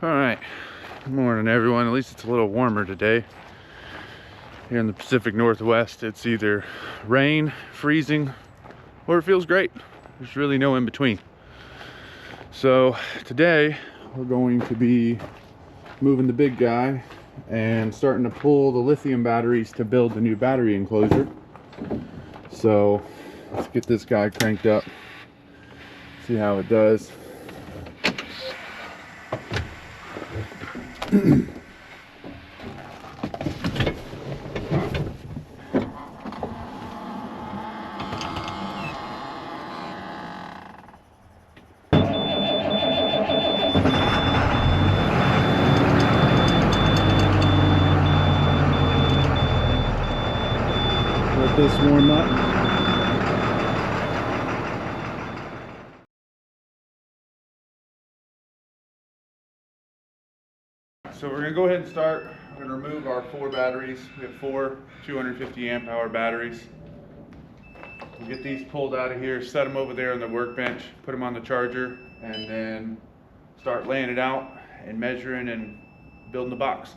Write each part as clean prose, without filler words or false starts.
All right, good morning everyone. At least it's a little warmer today. Here in the Pacific Northwest, it's either rain, freezing, or it feels great. There's really no in between. So today we're going to be moving the big guy and starting to pull the lithium batteries to build the new battery enclosure. So let's get this guy cranked up, see how it does. Let this warm up. So we're going to go ahead and start. We're going to remove our 4 batteries. We have 4 250 amp hour batteries. We'll get these pulled out of here, set them over there on the workbench, put them on the charger, and then start laying it out and measuring and building the box.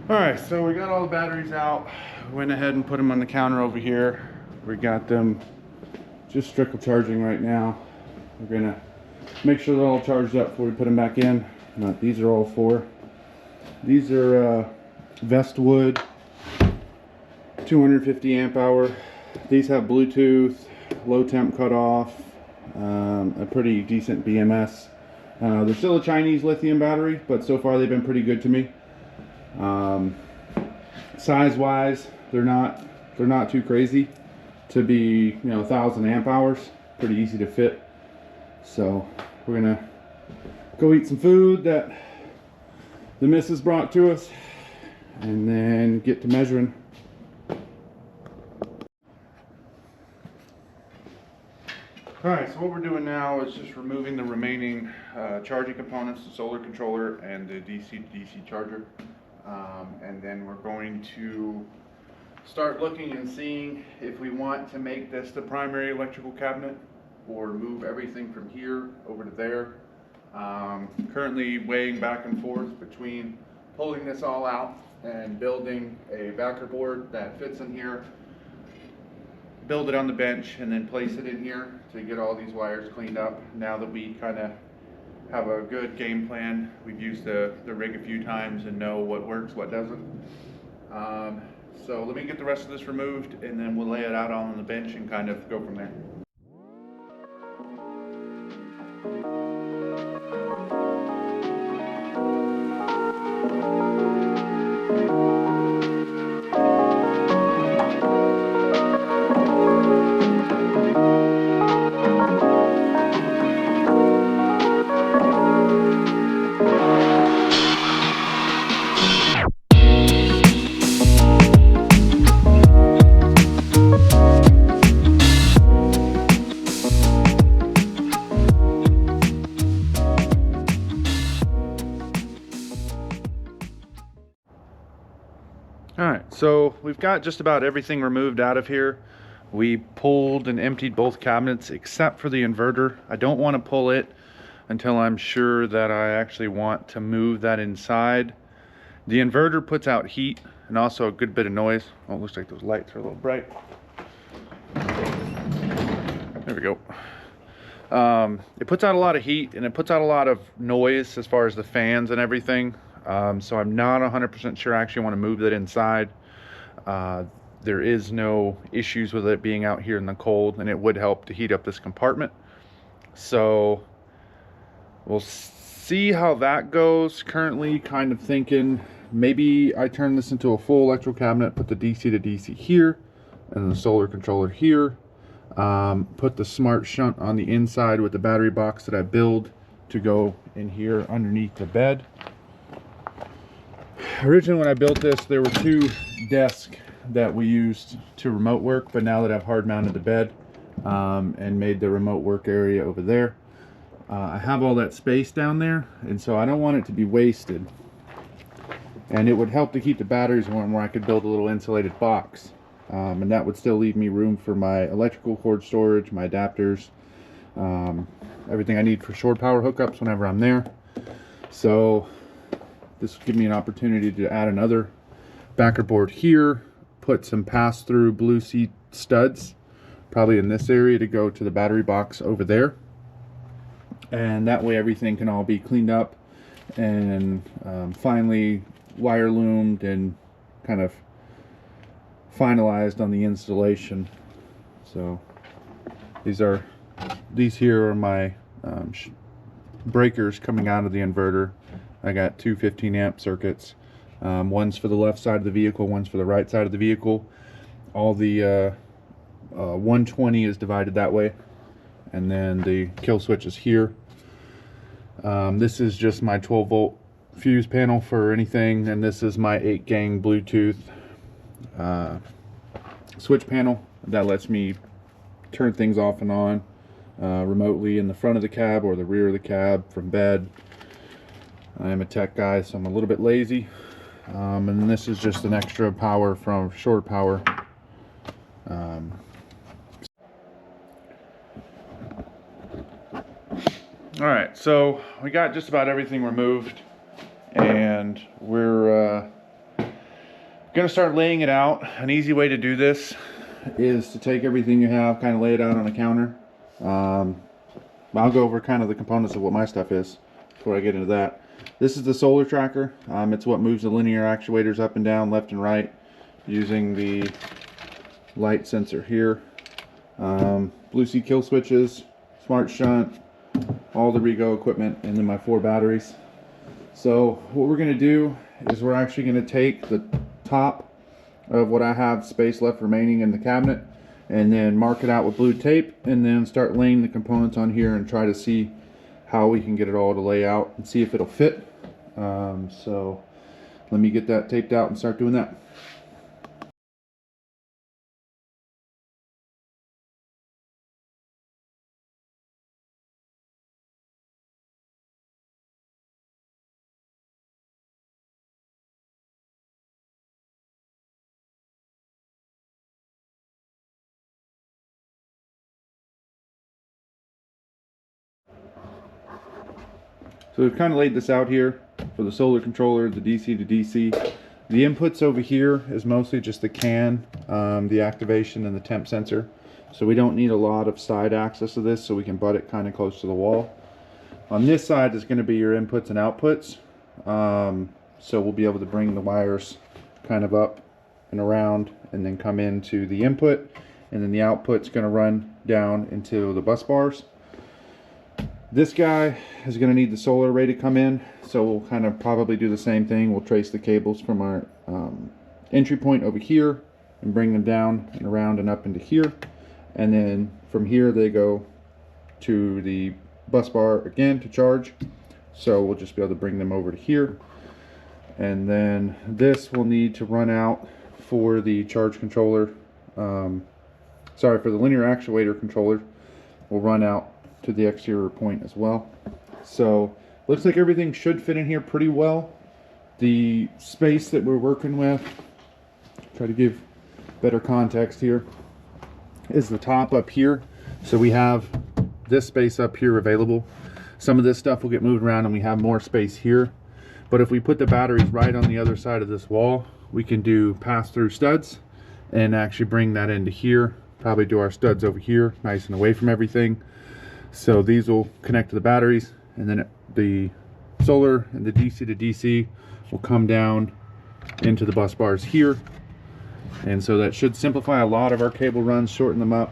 Alright, so we got all the batteries out. Went ahead and put them on the counter over here. We got them just strictly charging right now. We're gonna make sure they're all charged up before we put them back in. These are all 4. These are Vestwood 250 amp hour. These have Bluetooth, low temp cutoff, a pretty decent BMS. They're still a Chinese lithium battery, but so far they've been pretty good to me. Size wise, they're not too crazy to be, 1,000 amp hours. Pretty easy to fit. So we're gonna go eat some food that the missus brought to us and then get to measuring. Alright, so what we're doing now is just removing the remaining charging components, the solar controller and the DC-DC charger. And then we're going to start looking and seeing if we want to make this the primary electrical cabinet or move everything from here over to there. Currently weighing back and forth between pulling this all out and building a backer board that fits in here, build it on the bench, and then place it in here to get all these wires cleaned up. Now that we kind of have a good game plan, we've used the rig a few times and know what works, what doesn't. So let me get the rest of this removed and then we'll lay it out on the bench and kind of go from there. So we've got just about everything removed out of here. We pulled and emptied both cabinets except for the inverter. I don't want to pull it until I'm sure that I actually want to move that inside. The inverter puts out heat and also a good bit of noise. Oh, it looks like those lights are a little bright. There we go. It puts out a lot of heat and it puts out a lot of noise as far as the fans and everything. So I'm not 100% sure I actually want to move that inside. There is no issues with it being out here in the cold, and it would help to heat up this compartment. So we'll see how that goes. Currently kind of thinking maybe I turn this into a full electrical cabinet, put the DC to DC here and the solar controller here. Put the smart shunt on the inside with the battery box that I build to go in here underneath the bed. Originally when I built this, there were 2 desks that we used to remote work, but now that I've hard mounted the bed and made the remote work area over there, I have all that space down there, and so I don't want it to be wasted. And it would help to keep the batteries warm where I could build a little insulated box. And that would still leave me room for my electrical cord storage, my adapters, everything I need for shore power hookups whenever I'm there. So this will give me an opportunity to add another backer board here, put some pass-through blue C studs probably in this area to go to the battery box over there, and that way everything can all be cleaned up and finally wire loomed and kind of finalized on the installation. So these here are my breakers coming out of the inverter. I got 2 15-amp circuits. One's for the left side of the vehicle, one's for the right side of the vehicle. All the 120 is divided that way, and then the kill switch is here. This is just my 12-volt fuse panel for anything, and this is my 8-gang Bluetooth switch panel that lets me turn things off and on remotely in the front of the cab or the rear of the cab from bed. I am a tech guy, so I'm a little bit lazy. And this is just an extra power from shore power. Alright, so we got just about everything removed, and we're gonna start laying it out. An easy way to do this is to take everything you have, kind of lay it out on a counter. I'll go over kind of the components of what my stuff is before I get into that. This is the solar tracker. It's what moves the linear actuators up and down, left and right, using the light sensor here. Blue C kill switches, smart shunt, all the Rego equipment, and then my 4 batteries. So what we're going to do is we're actually going to take the top of what I have space left remaining in the cabinet and then mark it out with blue tape, and then start laying the components on here and try to see how we can get it all to lay out and see if it'll fit. So let me get that taped out and start doing that. So we've kind of laid this out here for the solar controller, the DC to DC. The inputs over here is mostly just the CAN, the activation, and the temp sensor. So we don't need a lot of side access to this, so we can butt it kind of close to the wall. On this side is going to be your inputs and outputs. So we'll be able to bring the wires kind of up and around and then come into the input, and then the output's going to run down into the bus bars. This guy is going to need the solar array to come in, so we'll kind of probably do the same thing. We'll trace the cables from our entry point over here and bring them down and around and up into here, and then from here they go to the bus bar again to charge. So we'll just be able to bring them over to here, and then this will need to run out for the charge controller, sorry, for the linear actuator controller will run out to the exterior point as well. So looks like everything should fit in here pretty well. The space that we're working with try to give better context here, is the top up here. So we have this space up here available. Some of this stuff will get moved around and we have more space here. But if we put the batteries right on the other side of this wall, we can do pass-through studs and actually bring that into here. Probably do our studs over here, nice and away from everything. So these will connect to the batteries, and then the solar and the DC to DC will come down into the bus bars here. And so that should simplify a lot of our cable runs, shorten them up.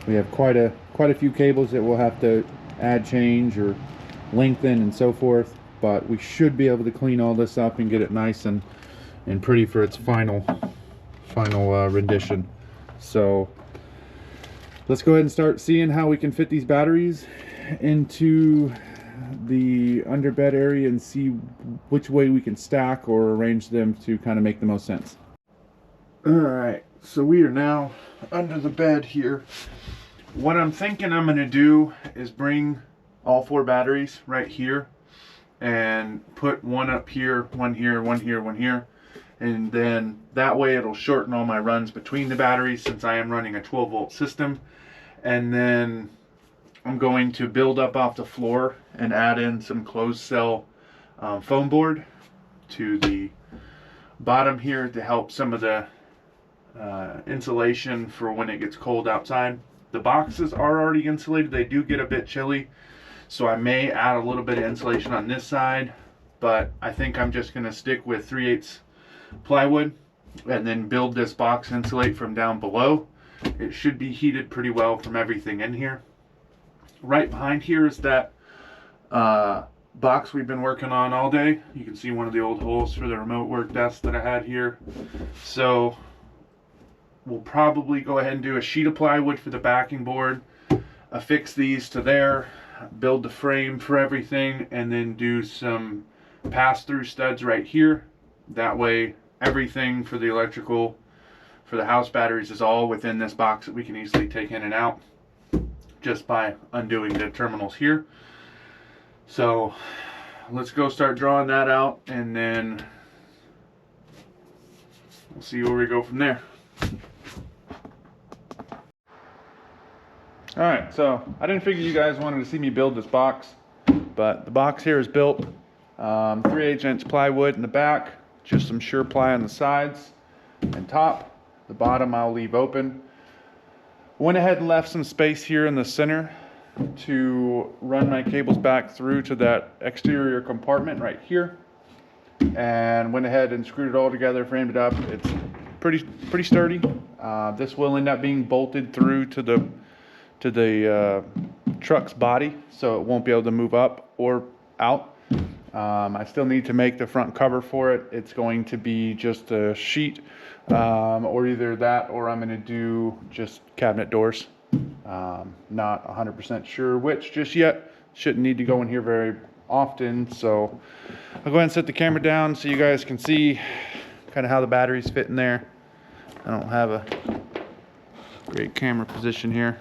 We have quite a few cables that we'll have to add, change, or lengthen and so forth, but we should be able to clean all this up and get it nice and pretty for its final rendition. So let's go ahead and start seeing how we can fit these batteries into the underbed area and see which way we can stack or arrange them to kind of make the most sense. Alright, so we are now under the bed here. What I'm thinking I'm going to do is bring all 4 batteries right here and put one up here, one here, one here, one here. And then that way it'll shorten all my runs between the batteries, since I am running a 12-volt system. And then I'm going to build up off the floor and add in some closed cell foam board to the bottom here to help some of the insulation for when it gets cold outside. The boxes are already insulated. They do get a bit chilly, so I may add a little bit of insulation on this side, but I think I'm just going to stick with 3/8 plywood and then build this box insulate from down below. It should be heated pretty well from everything in here. Right behind here is that box we've been working on all day. You can see one of the old holes for the remote work desk that I had here. So we'll probably go ahead and do a sheet of plywood for the backing board, affix these to there, build the frame for everything, and then do some pass-through studs right here. That way everything for the electrical for the house batteries is all within this box that we can easily take in and out just by undoing the terminals here. So let's go start drawing that out, and then we'll see where we go from there. Alright, so I didn't figure you guys wanted to see me build this box, but the box here is built 3/8 inch plywood in the back, just some sure ply on the sides and top. The bottom I'll leave open. Went ahead and left some space here in the center to run my cables back through to that exterior compartment right here, and went ahead and screwed it all together, framed it up. It's pretty sturdy. This will end up being bolted through to the truck's body, so it won't be able to move up or out. I still need to make the front cover for it. It's going to be just a sheet, or either that or I'm going to do just cabinet doors. Not 100% sure which just yet. Shouldn't need to go in here very often, so I'll go ahead and set the camera down so you guys can see kind of how the batteries fit in there. I don't have a great camera position here.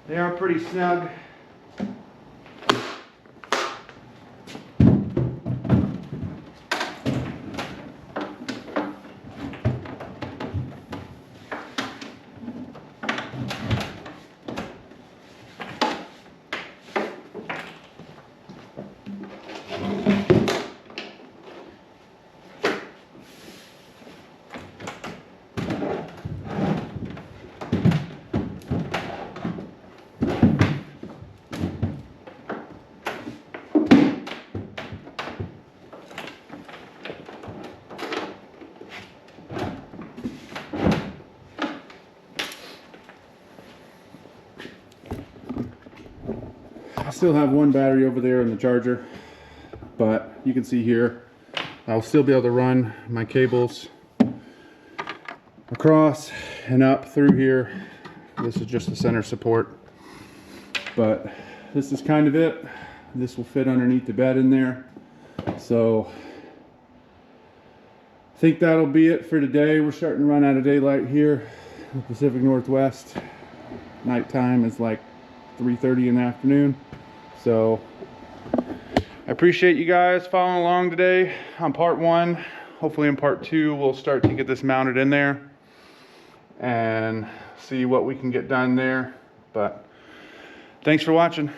They are pretty snug. I still have one battery over there in the charger, but you can see here I'll still be able to run my cables across and up through here. This is just the center support, but this is kind of it. This will fit underneath the bed in there, so I think that'll be it for today. We're starting to run out of daylight here in the Pacific Northwest. Nighttime is like 3:30 in the afternoon. So I appreciate you guys following along today on part 1. Hopefully in part 2 we'll start to get this mounted in there and see what we can get done there. But thanks for watching.